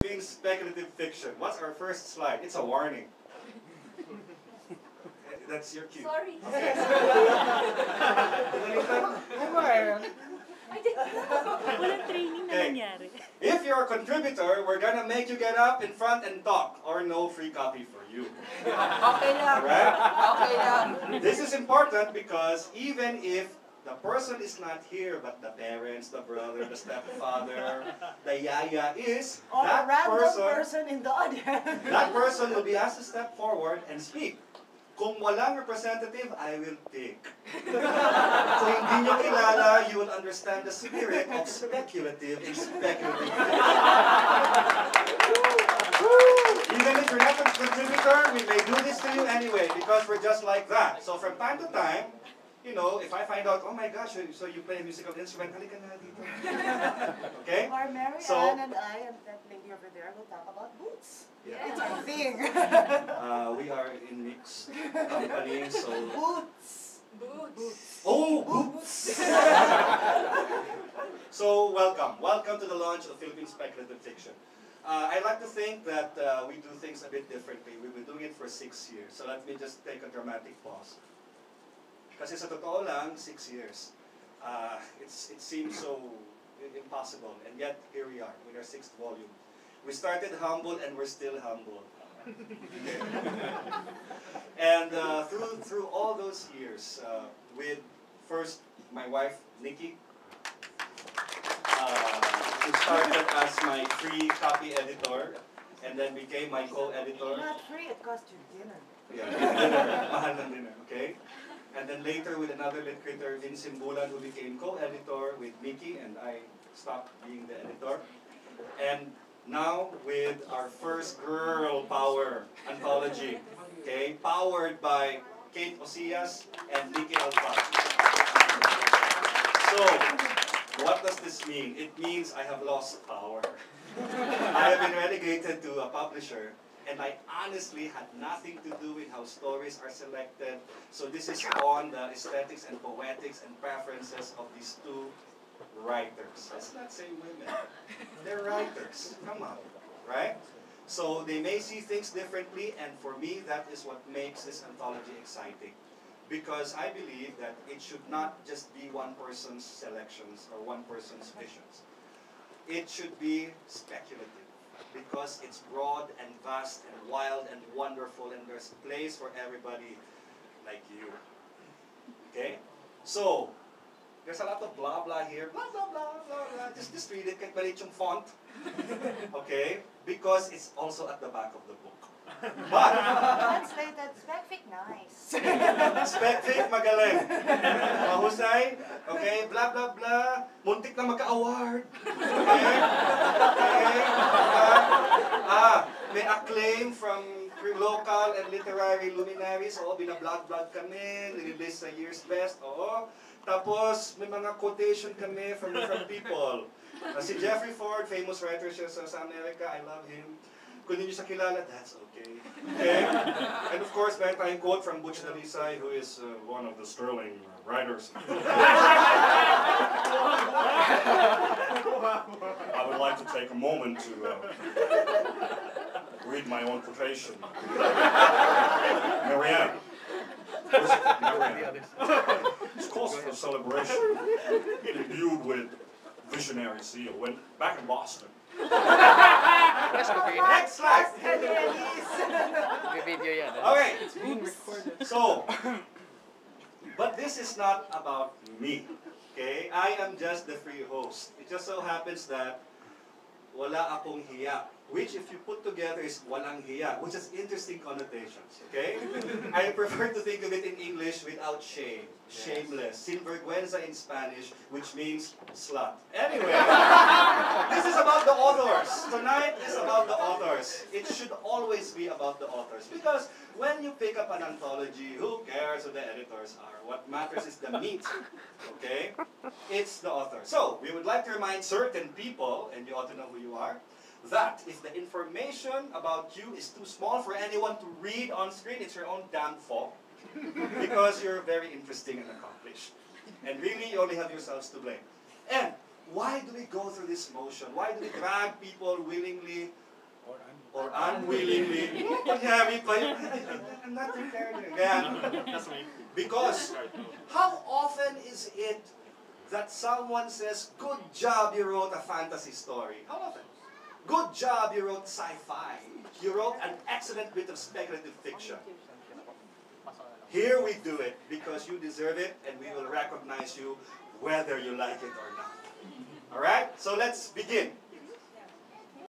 Philippine Speculative Fiction. What's our first slide? It's a warning. That's your cue. Sorry. Okay. Walang training na Okay. nangyari. If you're a contributor, we're gonna make you get up in front and talk, or no free copy for you. Okay lang. Alright? Okay lang. This is important because even if the person is not here, but the parents, the brother, the stepfather, the yaya is, Or a that random person, person in the audience. that person will be asked to step forward and speak. Kung walang representative, I will take. Kung hindi nyo kilala, you will understand the spirit of speculative and speculative. Even if you're not a contributor, we may do this to you anyway, because we're just like that. So from time to time, you know, if I find out, oh my gosh, so you play a musical instrument, halika na dito. Okay? Or Marianne So- and I and that lady over there will talk about boots. Yeah. It's our thing. We are in mixed company, so... Boots. Boots. Oh, boots! So, welcome. Welcome to the launch of Philippine Speculative Fiction. I like to think that we do things a bit differently. We've been doing it for 6 years. So let me just take a dramatic pause. Kasi sa totoo lang, 6 years. It seems so impossible. And yet, here we are with our 6th volume. We started humble and we're still humble. And through all those years, with first my wife, Nikki, who started as my free copy editor, and then became my co-editor. Not free, it cost you dinner. Yeah, dinner. Mahal ng dinner, okay? And then later with another lit critter, Vince Simbulan, who became co-editor with Nikki, and I stopped being the editor. And now with our first girl power anthology, okay, powered by Kate Osias and Nikki Alfar. So, what does this mean? It means I have lost power. I have been relegated to a publisher, and I honestly had nothing to do with how stories are selected. So this is on the aesthetics and poetics and preferences of these two writers. Let's not say women. They're writers. Come on, right? So they may see things differently, and for me, that is what makes this anthology exciting. Because I believe that it should not just be one person's selections or one person's visions. It should be speculative, because it's broad and vast and wild and wonderful, and there's a place for everybody like you. Okay? So, there's a lot of blah blah here, blah blah blah blah blah. Just read it, kahit maliit yung font. Okay? Because it's also at the back of the book. But, Translated, spec-fic nice. spec-fic magaling. Mahusay. Okay? Blah blah blah. Muntik na magka-award. Okay? Okay? May acclaim from local and literary luminaries. Oo, binablog-blog kami. Nililist sa year's best. Oo. Tapos, may mga quotation kami from people. Si Jeffrey Ford, famous writer siya sa America. I love him. Kung hindi niyo siya kilala, that's okay. Okay? And of course, meron tayong quote from Butch Dalisay, who is one of the sterling writers. I would like to take a moment to read my own quotation. Marianne. Marianne. It's cause for celebration, imbued with visionary zeal, when back in Boston. Next slide. Okay. It's being recorded. So, but this is not about me. Okay? I am just the free host. It just so happens that wala akong hiya, which if you put together is walang hiya, which has interesting connotations, okay? I prefer to think of it in English without shame, shameless, sinvergüenza in Spanish, which means slut. Anyway, this is about the authors. Tonight is about the authors. It should always be about the authors, because when you pick up an anthology, who cares who the editors are? What matters is the meat, okay? It's the author. So, we would like to remind certain people, and you ought to know who you are, that if the information about you is too small for anyone to read on screen, it's your own damn fault. Because you're very interesting and accomplished. And really, you only have yourselves to blame. And why do we go through this motion? Why do we drag people willingly Unwillingly. Panyari pa yun. I'm not prepared. Because how often is it that someone says, good job, you wrote a fantasy story? How often? Good job, you wrote sci-fi. You wrote an excellent bit of speculative fiction. Here we do it because you deserve it and we will recognize you whether you like it or not. Alright? So let's begin.